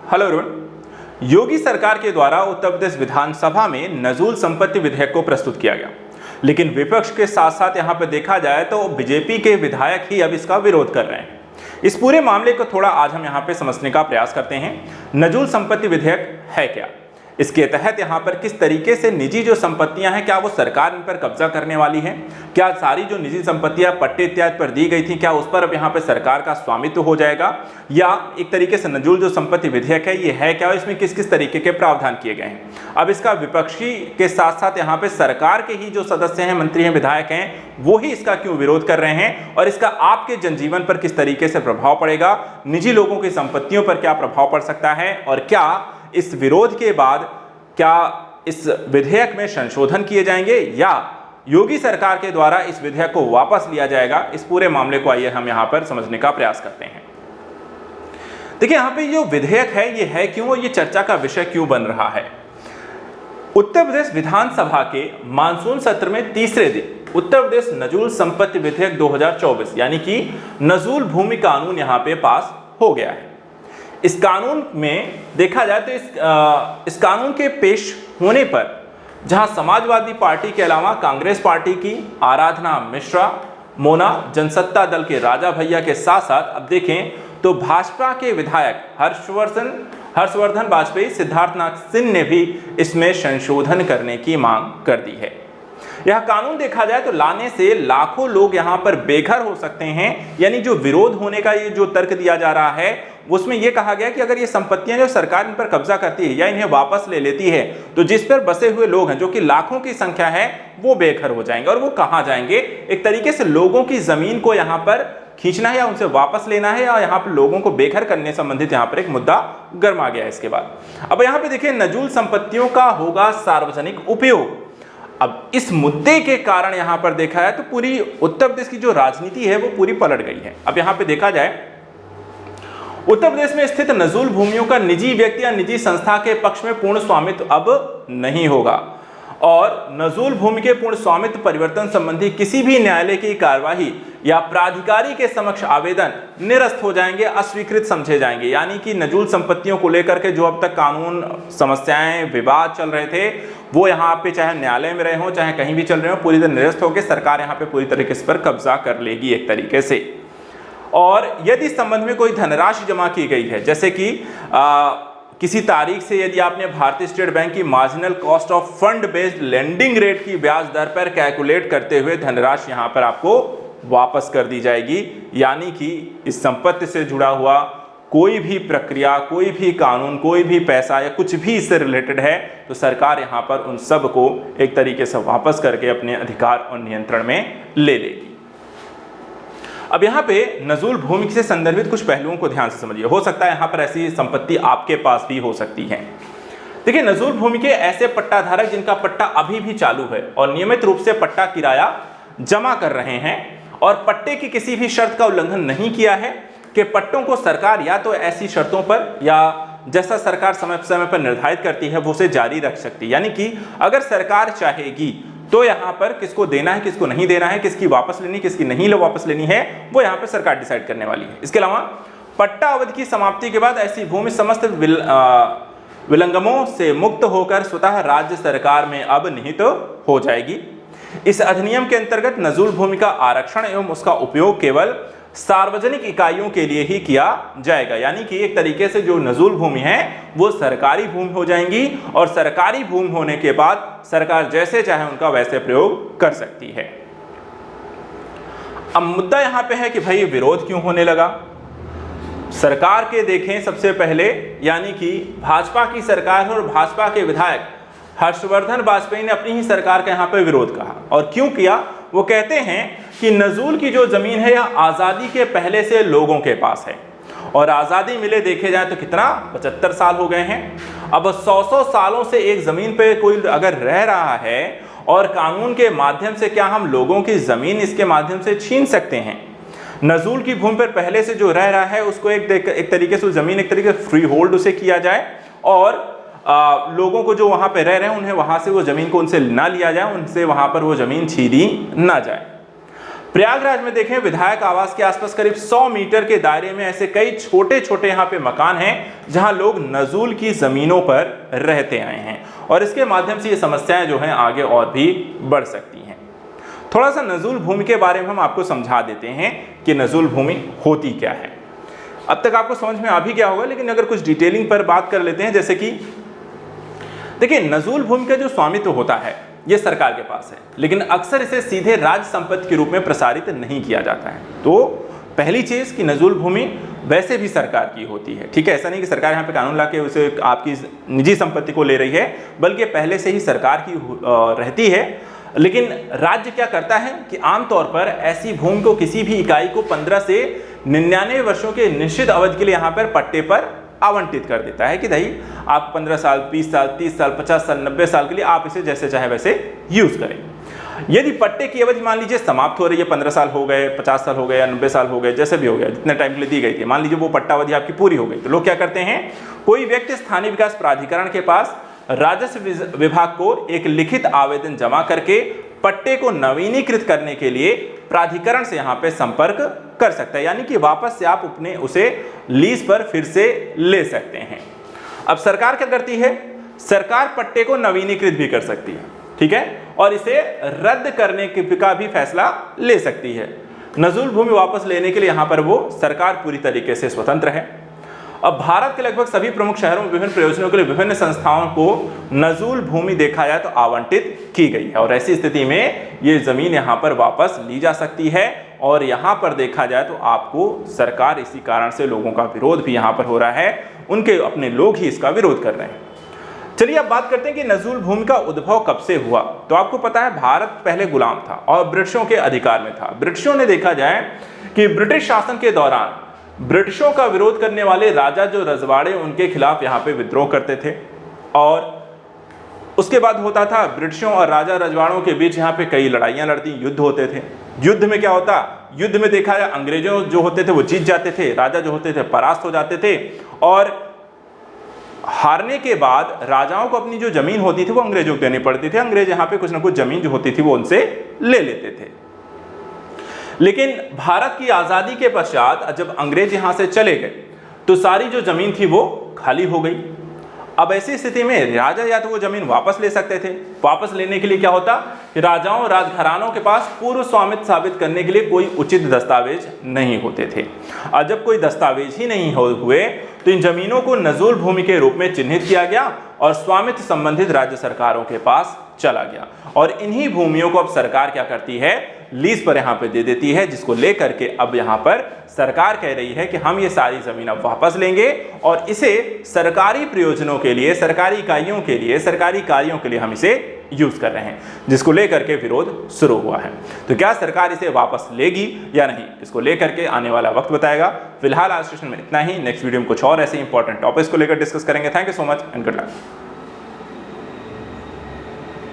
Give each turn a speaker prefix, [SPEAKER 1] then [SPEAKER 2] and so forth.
[SPEAKER 1] Hello everyone. योगी सरकार के द्वारा उत्तर प्रदेश विधानसभा में नजूल संपत्ति विधेयक को प्रस्तुत किया गया, लेकिन विपक्ष के साथ साथ यहां पर देखा जाए तो बीजेपी के विधायक ही अब इसका विरोध कर रहे हैं। इस पूरे मामले को थोड़ा आज हम यहां पे समझने का प्रयास करते हैं। नजूल संपत्ति विधेयक है क्या, इसके तहत यहाँ पर किस तरीके से निजी जो संपत्तियां हैं क्या वो सरकार इन पर कब्जा करने वाली है, क्या सारी जो निजी संपत्तियां पट्टे इत्यादि पर दी गई थी क्या उस पर अब यहाँ पर सरकार का स्वामित्व हो जाएगा, या एक तरीके से नजूल जो संपत्ति विधेयक है ये है क्या, इसमें किस किस तरीके के प्रावधान किए गए हैं। अब इसका विपक्षी के साथ साथ यहाँ पे सरकार के ही जो सदस्य हैं, मंत्री हैं, विधायक हैं, वो ही इसका क्यों विरोध कर रहे हैं और इसका आपके जनजीवन पर किस तरीके से प्रभाव पड़ेगा, निजी लोगों की संपत्तियों पर क्या प्रभाव पड़ सकता है और क्या इस विरोध के बाद क्या इस विधेयक में संशोधन किए जाएंगे या योगी सरकार के द्वारा इस विधेयक को वापस लिया जाएगा। इस पूरे मामले को आइए हम यहां पर समझने का प्रयास करते हैं। देखिए यहां पे जो विधेयक है ये है क्यों और ये चर्चा का विषय क्यों बन रहा है। उत्तर प्रदेश विधानसभा के मानसून सत्र में तीसरे दिन उत्तर प्रदेश नजूल संपत्ति विधेयक 2024 यानी कि नजूल भूमि कानून यहां पे पास हो गया है। इस कानून में देखा जाए तो इस कानून के पेश होने पर जहां समाजवादी पार्टी के अलावा कांग्रेस पार्टी की आराधना मिश्रा, मोना, जनसत्ता दल के राजा भैया के साथ साथ अब देखें तो भाजपा के विधायक हर्षवर्धन वाजपेयी, सिद्धार्थनाथ सिंह ने भी इसमें संशोधन करने की मांग कर दी है। यह कानून देखा जाए तो लाने से लाखों लोग यहां पर बेघर हो सकते हैं, यानी जो विरोध होने का ये जो तर्क दिया जा रहा है उसमें यह कहा गया कि अगर ये संपत्तियां जो सरकार इन पर कब्जा करती है या इन्हें वापस ले लेती है तो जिस पर बसे हुए लोग हैं जो कि लाखों की संख्या है वो बेघर हो जाएंगे। और वो कहां जाएंगे, एक तरीके से लोगों की जमीन को यहां पर खींचना है या उनसे वापस लेना है या यहाँ पर लोगों को बेघर करने संबंधित यहाँ पर एक मुद्दा गर्मा गया है। इसके बाद अब यहाँ पे देखिए नजूल संपत्तियों का होगा सार्वजनिक उपयोग। अब इस मुद्दे के कारण यहां पर देखा है तो पूरी उत्तर प्रदेश की जो राजनीति है वो पूरी पलट गई है। अब यहां पे देखा जाए उत्तर प्रदेश में स्थित नजूल भूमियों का निजी व्यक्ति या निजी संस्था के पक्ष में पूर्ण स्वामित्व अब नहीं होगा और नजूल भूमि के पूर्ण स्वामित्व परिवर्तन संबंधी किसी भी न्यायालय की कार्यवाही या प्राधिकारी के समक्ष आवेदन निरस्त हो जाएंगे, अस्वीकृत समझे जाएंगे। यानी कि नजूल संपत्तियों को लेकर के जो अब तक कानून समस्याएं विवाद चल रहे थे वो यहाँ पे चाहे न्यायालय में रहे हो चाहे कहीं भी चल रहे हो पूरी तरह निरस्त होकर सरकार यहाँ पे पूरी तरीके से पर कब्जा कर लेगी एक तरीके से। और यदि इस संबंध में कोई धनराशि जमा की गई है, जैसे कि किसी तारीख से यदि आपने भारतीय स्टेट बैंक की marginal cost of fund based lending rate की ब्याज दर पर कैलकुलेट करते हुए धनराशि यहां पर आपको वापस कर दी जाएगी। यानी कि इस संपत्ति से जुड़ा हुआ कोई भी प्रक्रिया, कोई भी कानून, कोई भी पैसा या कुछ भी इससे रिलेटेड है तो सरकार यहां पर उन सब को एक तरीके से वापस करके अपने अधिकार और नियंत्रण में ले लेगी। अब यहाँ पे नजूल भूमि से संदर्भित कुछ पहलुओं को ध्यान से समझिए। हो सकता है यहाँ पर ऐसी संपत्ति आपके पास भी हो सकती है। देखिए नजूल भूमि के ऐसे पट्टाधारक जिनका पट्टा अभी भी चालू है और नियमित रूप से पट्टा किराया जमा कर रहे हैं और पट्टे की किसी भी शर्त का उल्लंघन नहीं किया है कि पट्टों को सरकार या तो ऐसी शर्तों पर या जैसा सरकार समय समय पर निर्धारित करती है वो उसे जारी रख सकती है। यानी कि अगर सरकार चाहेगी तो यहाँ पर किसको देना है, किसको नहीं देना है, किसकी वापस लेनी, किसकी नहीं वापस लेनी है, वो यहाँ पर सरकार डिसाइड करने वाली है। इसके अलावा पट्टा अवधि की समाप्ति के बाद ऐसी भूमि समस्त विलंगमों से मुक्त होकर स्वतः राज्य सरकार में अब निहित हो जाएगी। इस अधिनियम के अंतर्गत नजूल भूमि का आरक्षण एवं उसका उपयोग केवल सार्वजनिक इकाइयों के लिए ही किया जाएगा। यानी कि एक तरीके से जो नजूल भूमि है वो सरकारी भूमि हो जाएंगी और सरकारी भूमि होने के बाद सरकार जैसे चाहे उनका वैसे प्रयोग कर सकती है। अब मुद्दा यहां पे है कि भाई विरोध क्यों होने लगा। सरकार के देखें सबसे पहले यानी कि भाजपा की सरकार और भाजपा के विधायक हर्षवर्धन वाजपेयी ने अपनी ही सरकार का यहाँ पे विरोध कहा। और क्यों किया, वो कहते हैं कि नजूल की जो जमीन है यह आज़ादी के पहले से लोगों के पास है और आज़ादी मिले देखे जाए तो कितना 75 साल हो गए हैं। अब 100 सालों से एक ज़मीन पे कोई अगर रह रहा है और कानून के माध्यम से क्या हम लोगों की ज़मीन इसके माध्यम से छीन सकते हैं। नजूल की भूमि पर पहले से जो रह रहा है उसको एक तरीके से ज़मीन एक तरीके से फ्री होल्ड उसे किया जाए और लोगों को जो वहां पे रह रहे हैं उन्हें वहां से वो जमीन को उनसे ना लिया जाए, उनसे वहां पर वो जमीन छीनी ना जाए। प्रयागराज में देखें, विधायक आवास के आसपास करीब 100 मीटर के दायरे में ऐसे कई छोटे छोटे यहाँ पे मकान हैं जहां लोग नजूल की जमीनों पर रहते आए हैं और इसके माध्यम से ये समस्याएं जो हैं आगे और भी बढ़ सकती हैं। थोड़ा सा नजूल भूमि के बारे में हम आपको समझा देते हैं कि नजूल भूमि होती क्या है। अब तक आपको समझ में आ भी गया होगा, लेकिन अगर कुछ डिटेलिंग पर बात कर लेते हैं, जैसे कि देखिए, नजूल भूमि का जो स्वामित्व होता है ये सरकार के पास है, लेकिन अक्सर इसे सीधे राज्य संपत्ति के रूप में प्रसारित नहीं किया जाता है। तो पहली चीज कि नजूल भूमि वैसे भी सरकार की होती है, ठीक है। ऐसा नहीं कि सरकार यहाँ पे कानून ला के उसे आपकी निजी संपत्ति को ले रही है, बल्कि पहले से ही सरकार की रहती है। लेकिन राज्य क्या करता है कि आमतौर पर ऐसी भूमि को किसी भी इकाई को 15 से 99 वर्षों के निश्चित अवधि के लिए यहाँ पर पट्टे पर आवंटित कर देता है कि भाई आप 15 साल, 20 साल, 30 साल, 50 साल, 90 साल के लिए आप इसे जैसे चाहे वैसे यूज करें। यदि पट्टे की अवधि मान लीजिए समाप्त हो रही है, 15 साल हो गए, 50 साल हो गए या 90 साल हो गए, जैसे भी हो गया, जितने टाइम के लिए दी गई थी, मान लीजिए वो पट्टा अवधि आपकी पूरी हो गई, तो लोग क्या करते हैं, कोई व्यक्ति स्थानीय विकास प्राधिकरण के पास राजस्व विभाग को एक लिखित आवेदन जमा करके पट्टे को नवीनीकृत करने के लिए प्राधिकरण से यहाँ पे संपर्क कर सकता है, यानी कि वापस से आप अपने उसे लीज पर फिर से ले सकते हैं। अब सरकार क्या करती है, सरकार पट्टे को नवीनीकृत भी कर सकती है, ठीक है, और इसे रद्द करने का भी फैसला ले सकती है। नजूल भूमि वापस लेने के लिए यहाँ पर वो सरकार पूरी तरीके से स्वतंत्र है। अब भारत के लगभग सभी प्रमुख शहरों में विभिन्न प्रयोजनों के लिए विभिन्न संस्थाओं को नजूल भूमि देखा जाए तो आवंटित की गई है और ऐसी स्थिति में ये जमीन यहाँ पर वापस ली जा सकती है। और यहाँ पर देखा जाए तो आपको सरकार इसी कारण से लोगों का विरोध भी यहाँ पर हो रहा है, उनके अपने लोग ही इसका विरोध कर रहे हैं। चलिए अब बात करते हैं कि नजूल भूमि का उद्भव कब से हुआ। तो आपको पता है भारत पहले गुलाम था और ब्रिटिशों के अधिकार में था। ब्रिटिशों ने देखा जाए कि ब्रिटिश शासन के दौरान ब्रिटिशों का विरोध करने वाले राजा जो रजवाड़े उनके खिलाफ यहाँ पे विद्रोह करते थे और उसके बाद होता था ब्रिटिशों और राजा रजवाड़ों के बीच यहाँ पे कई लड़ाइयाँ लड़ती, युद्ध होते थे। युद्ध में क्या होता, युद्ध में देखा जाए अंग्रेजों जो होते थे वो जीत जाते थे, राजा जो होते थे परास्त हो जाते थे और हारने के बाद राजाओं को अपनी जो जमीन होती थी वो अंग्रेजों को देनी पड़ती थी। अंग्रेज यहाँ पे कुछ ना कुछ जमीन जो होती थी वो उनसे ले लेते थे। लेकिन भारत की आज़ादी के पश्चात जब अंग्रेज यहाँ से चले गए तो सारी जो जमीन थी वो खाली हो गई। अब ऐसी स्थिति में राजा या तो वो जमीन वापस ले सकते थे, वापस लेने के लिए क्या होता कि राजाओं राजघरानों के पास पूर्व स्वामित्व साबित करने के लिए कोई उचित दस्तावेज नहीं होते थे। और जब कोई दस्तावेज ही नहीं हुए तो इन जमीनों को नजूल भूमि के रूप में चिन्हित किया गया और स्वामित्व संबंधित राज्य सरकारों के पास चला गया और इन्हीं भूमियों को अब सरकार क्या करती है, लीज पर यहाँ पे दे देती है, जिसको लेकर के अब यहाँ पर सरकार कह रही है कि हम ये सारी जमीन अब वापस लेंगे और इसे सरकारी प्रयोजनों के लिए, सरकारी इकाइयों के लिए, सरकारी कार्यों के लिए हम इसे यूज कर रहे हैं, जिसको लेकर के विरोध शुरू हुआ है। तो क्या सरकार इसे वापस लेगी या नहीं, इसको लेकर के आने वाला वक्त बताएगा। फिलहाल आज सेशन में इतना ही। नेक्स्ट वीडियो में कुछ और ऐसे इंपॉर्टेंट टॉपिक्स को लेकर डिस्कस करेंगे। Thank you so much and good luck.